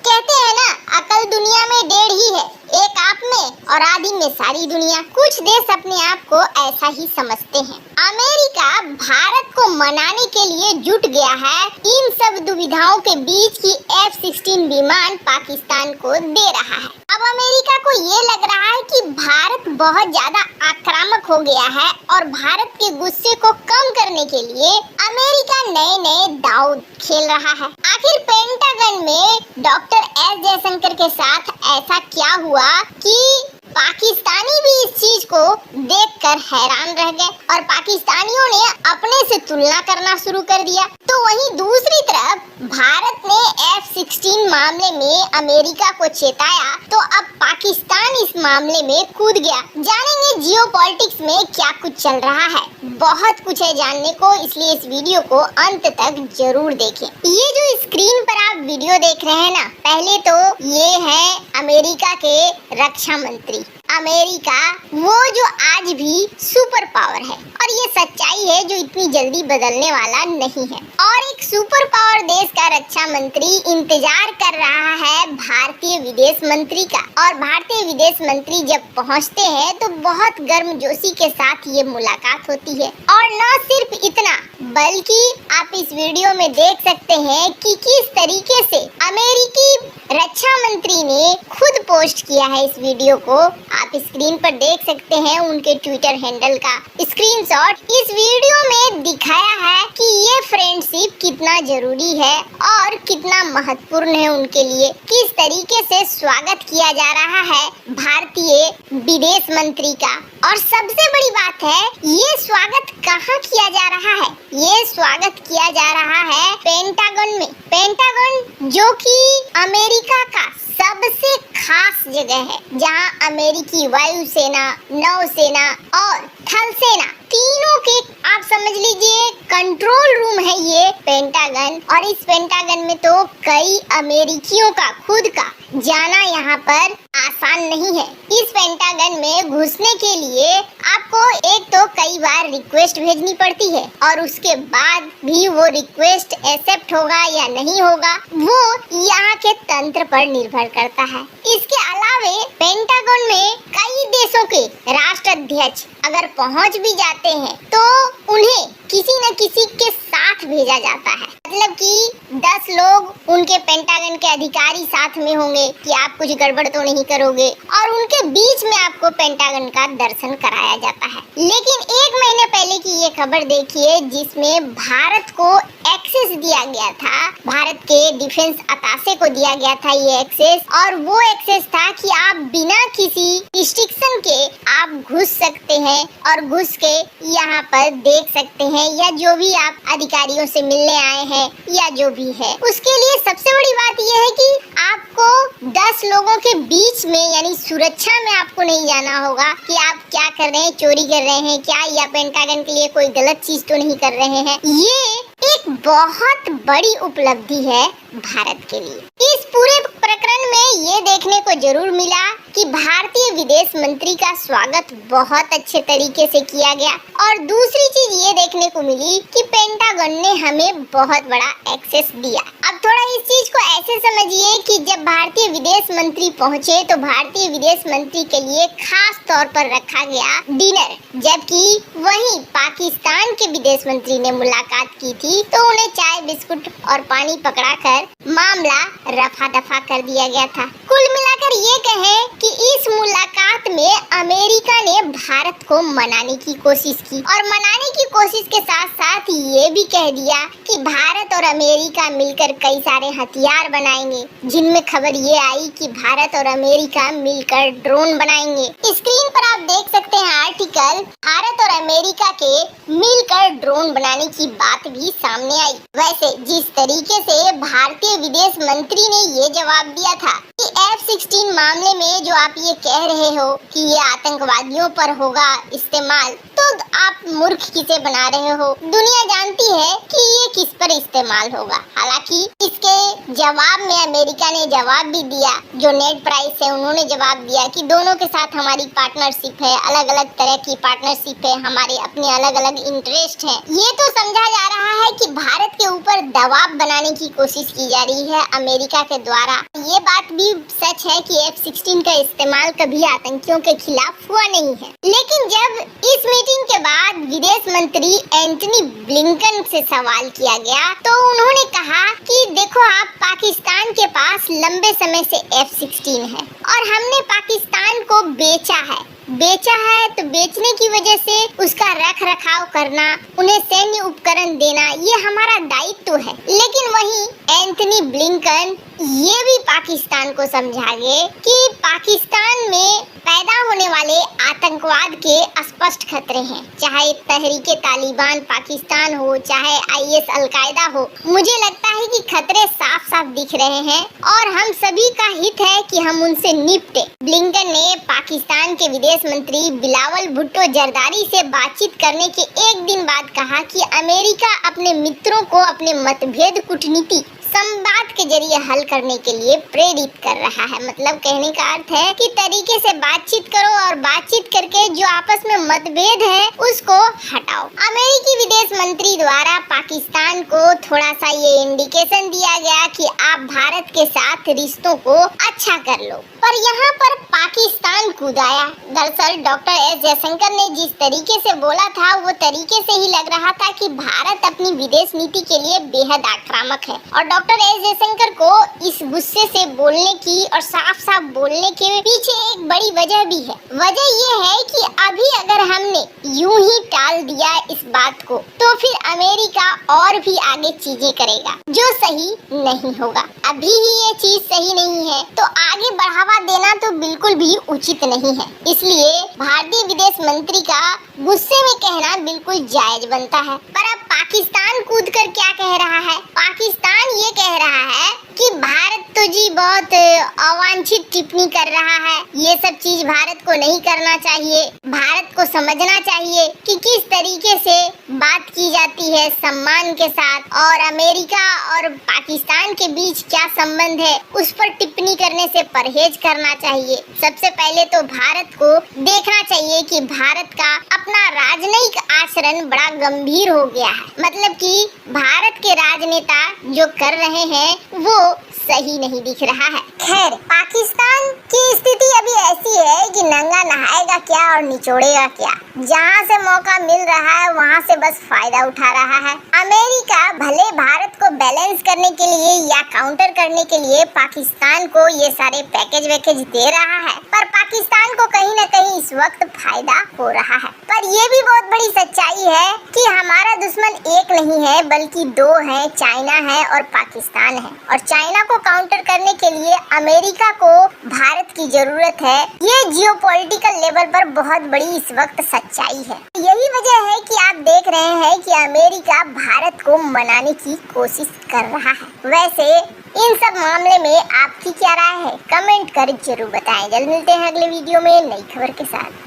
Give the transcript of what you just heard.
कहते हैं ना, अकल दुनिया में डेढ़ ही है, एक आप में और आधी में सारी दुनिया। कुछ देश अपने आप को ऐसा ही समझते हैं। अमेरिका भारत को मनाने के लिए जुट गया है। इन सब दुविधाओं के बीच की F-16 विमान पाकिस्तान को दे रहा है। अब अमेरिका को ये लग रहा है कि भारत बहुत ज्यादा आक्रामक हो गया है और भारत के गुस्से को कम करने के लिए अमेरिका नए नए दांव खेल रहा है। आखिर पेंटागन में डॉक्टर एस जयशंकर के साथ ऐसा क्या हुआ कि पाकिस्तानी भी इस चीज को देखकर हैरान रह गए और पाकिस्तानियों ने अपने से तुलना करना शुरू कर दिया। तो वहीं दूसरी तरफ भारत ने F-16 मामले में अमेरिका को चेताया, तो अब पाकिस्तान इस मामले में कूद गया। जानेंगे जियोपॉलिटिक्स में क्या कुछ चल रहा है। बहुत कुछ है जानने को, इसलिए इस वीडियो को अंत तक जरूर देखें। ये जो स्क्रीन पर आप वीडियो देख रहे हैं ना, पहले तो ये है अमेरिका के रक्षा मंत्री। अमेरिका वो जो आज भी सुपर पावर है और ये सच्चाई है जो इतनी जल्दी बदलने वाला नहीं है। और एक सुपर पावर देश का रक्षा मंत्री इंतजार कर रहा है भारतीय विदेश मंत्री का, और भारतीय विदेश मंत्री जब पहुंचते हैं तो बहुत गर्मजोशी के साथ ये मुलाकात होती है। और न सिर्फ इतना, बल्कि आप इस वीडियो में देख सकते हैं कि किस तरीके से अमेरिकी रक्षा मंत्री ने खुद पोस्ट किया है इस वीडियो को। आप स्क्रीन पर देख सकते हैं उनके ट्विटर हैंडल का स्क्रीनशॉट। इस वीडियो में दिखाया है कि ये फ्रेंडशिप कितना जरूरी है और कितना महत्वपूर्ण है उनके लिए। किस तरीके से स्वागत किया जा रहा है भारतीय विदेश मंत्री का। और सबसे बड़ी बात है, ये स्वागत कहाँ किया जा रहा है? ये स्वागत किया जा रहा है पेंटागन में। पेंटागन जो कि अमेरिका का सबसे खास जगह है, जहां अमेरिकी वायुसेना, नौसेना और थल सेना तीनों के आप समझ लीजिए कंट्रोल रूम है ये पेंटागन। और इस पेंटागन में तो कई अमेरिकियों का खुद का जाना यहाँ पर आसान नहीं है। इस पेंटागन में घुसने के लिए आपको एक तो कई बार रिक्वेस्ट भेजनी पड़ती है और उसके बाद भी वो रिक्वेस्ट एक्सेप्ट होगा या नहीं होगा वो यहाँ के तंत्र पर निर्भर करता है। इसके अलावे पेंटागन में कई देशों के राष्ट्राध्यक्ष अगर पहुँच भी जाते हैं तो उन्हें किसी न किसी के साथ भेजा जाता है। मतलब कि 10 लोग उनके पेंटागन के अधिकारी साथ में होंगे कि आप कुछ गड़बड़ तो नहीं करोगे, और उनके बीच में आपको पेंटागन का दर्शन कराया जाता है। लेकिन एक महीने पहले की ये खबर देखिए जिसमें भारत को एक्सेस दिया गया था, भारत के डिफेंस अताशे को दिया गया था ये एक्सेस। और वो एक्सेस था कि आप बिना किसी रिस्ट्रिक्शन के आप घुस सकते हैं और घुस के यहाँ पर देख सकते हैं, या जो भी आप अधिकारियों से मिलने आए हैं या जो भी है। उसके लिए सबसे बड़ी बात यह है कि आपको 10 लोगों के बीच में यानी सुरक्षा में आपको नहीं जाना होगा कि आप क्या कर रहे हैं, चोरी कर रहे हैं क्या, या पेंटागन के लिए कोई गलत चीज तो नहीं कर रहे हैं। ये एक बहुत बड़ी उपलब्धि है भारत के लिए। इस पूरे प्रकरण में ये देखने को जरूर मिला कि भारतीय विदेश मंत्री का स्वागत बहुत अच्छे तरीके से किया गया। और दूसरी चीज ये देखने को मिली कि पेंटागन ने हमें बहुत बड़ा एक्सेस दिया। अब थोड़ा इस चीज को ऐसे समझिए कि जब भारतीय विदेश मंत्री पहुंचे तो भारतीय विदेश मंत्री के लिए खास तौर पर रखा गया डिनर, जबकि वहीं पाकिस्तान के विदेश मंत्री ने मुलाकात की थी तो उन्हें चाय बिस्कुट और पानी पकड़ाकर मामला रफा दफा कर दिया गया था। कुल मिलाकर ये कहें कि इस मुलाकात में अमेरिका ने भारत को मनाने की कोशिश की, और मनाने की कोशिश के साथ साथ ये भी कह दिया कि भारत और अमेरिका मिलकर कई सारे हथियार बनाएंगे, जिनमें खबर ये आई कि भारत और अमेरिका मिलकर ड्रोन बनाएंगे। स्क्रीन पर आप देख सकते हैं आर्टिकल, भारत और अमेरिका के मिलकर ड्रोन बनाने की बात भी सामने आई। वैसे जिस तरीके से भारतीय विदेश मंत्री ने ये जवाब दिया था कि F-16 मामले में जो आप ये कह रहे हो कि ये आतंकवादियों पर होगा इस्तेमाल, तो आप मूर्ख किसे बना रहे हो? दुनिया जानती है कि ये किस पर इस्तेमाल होगा। हालांकि इसके जवाब में अमेरिका ने जवाब भी दिया, जो नेट प्राइस है उन्होंने जवाब दिया कि दोनों के साथ हमारी पार्टनरशिप है, अलग अलग तरह की पार्टनरशिप है, हमारे अपने अलग अलग इंटरेस्ट है। ये तो समझा जा रहा है कि भारत के ऊपर दबाव बनाने की कोशिश की जा रही है अमेरिका के द्वारा। ये बात भी सच है कि F-16 का इस्तेमाल कभी आतंकियों के खिलाफ हुआ नहीं है। लेकिन जब इस मीटिंग के बाद विदेश मंत्री एंटनी ब्लिंकन से सवाल किया गया तो उन्होंने कहा कि देखो आप, पाकिस्तान के पास लंबे समय से F-16 है और हमने पाकिस्तान को बेचा है तो बेचने की वजह से उसका रख रखाव करना, उन्हें सैन्य उपकरण देना, ये हमारा दायित्व है। लेकिन वहीं एंटनी ब्लिंकन ये भी पाकिस्तान को समझाए कि पाकिस्तान में पैदा होने वाले आतंकवाद के स्पष्ट खतरे हैं, चाहे तहरीके तालिबान पाकिस्तान हो, चाहे IS अलकायदा हो। मुझे लगता है कि खतरे साफ साफ दिख रहे हैं और हम सभी का हित है कि हम उनसे निपटे। ब्लिंकन ने पाकिस्तान के विदेश मंत्री बिलावल भुट्टो जरदारी से बातचीत करने के एक दिन बाद कहा कि अमेरिका अपने मित्रों को अपने मतभेद कूटनीति संवाद के जरिए हल करने के लिए प्रेरित कर रहा है। मतलब कहने का अर्थ है कि तरीके से बातचीत करो और बातचीत करके जो आपस में मतभेद है उसको हटाओ। अमेरिकी विदेश मंत्री द्वारा पाकिस्तान को थोड़ा सा ये इंडिकेशन दिया गया कि आप भारत के साथ रिश्तों को अच्छा कर लो, पर यहाँ पर पाकिस्तान कूद आया। दरअसल डॉक्टर एस जयशंकर ने जिस तरीके से बोला था वो तरीके से ही लग रहा था कि भारत अपनी विदेश नीति के लिए बेहद आक्रामक है और डॉक्टर एस जयशंकर को इस गुस्से से बोलने की और साफ साफ बोलने के पीछे एक बड़ी वजह भी है। वजह ये है कि अभी अगर हमने यूं ही टाल दिया इस बात को तो फिर अमेरिका और भी आगे चीजें करेगा जो सही नहीं होगा। अभी ही ये चीज सही नहीं है तो आगे बढ़ावा देना तो बिल्कुल भी उचित नहीं है। इसलिए भारतीय विदेश मंत्री का गुस्से में कहना बिल्कुल जायज बनता है। पर अब पाकिस्तान कूद कर क्या कह रहा है? पाकिस्तान ये कह रहा है कि भारत तो जी बहुत अवांछित टिप्पणी कर रहा है, ये सब चीज भारत को नहीं करना चाहिए। भारत को समझना चाहिए कि किस तरीके से बात की जाती है सम्मान के साथ और अमेरिका और पाकिस्तान के बीच क्या संबंध है, उस पर टिप्पणी करने से परहेज करना चाहिए। सबसे पहले तो भारत को देखना चाहिए कि भारत का अपना राजनयिक आचरण बड़ा गंभीर हो गया है। मतलब कि भारत के राजनेता जो कर रहे हैं वो सही नहीं दिख रहा है। खैर, पाकिस्तान की स्थिति अभी ऐसी है कि नंगा नहाएगा क्या और निचोड़ेगा क्या। जहाँ से मौका मिल रहा है वहाँ से बस फायदा उठा रहा है। अमेरिका भले भारत को बैलेंस करने के लिए या काउंटर करने के लिए पाकिस्तान को ये सारे पैकेज वैकेज दे रहा है, पर पाकिस्तान को कहीं न कहीं इस वक्त फायदा हो रहा है। पर ये भी बहुत बड़ी सच्चाई है कि हमारा दुश्मन एक नहीं है बल्कि दो है, चाइना है और पाकिस्तान है। और चाइना को काउंटर करने के लिए अमेरिका को भारत की जरूरत है। ये जियोपॉलिटिकल लेवल पर बहुत बड़ी इस वक्त सच्चाई है। यही वजह है कि आप देख रहे हैं कि अमेरिका भारत को मनाने की कोशिश कर रहा है। वैसे इन सब मामले में आपकी क्या राय है? कमेंट कर जरूर बताएं। जल्द मिलते हैं अगले वीडियो में नई खबर के साथ।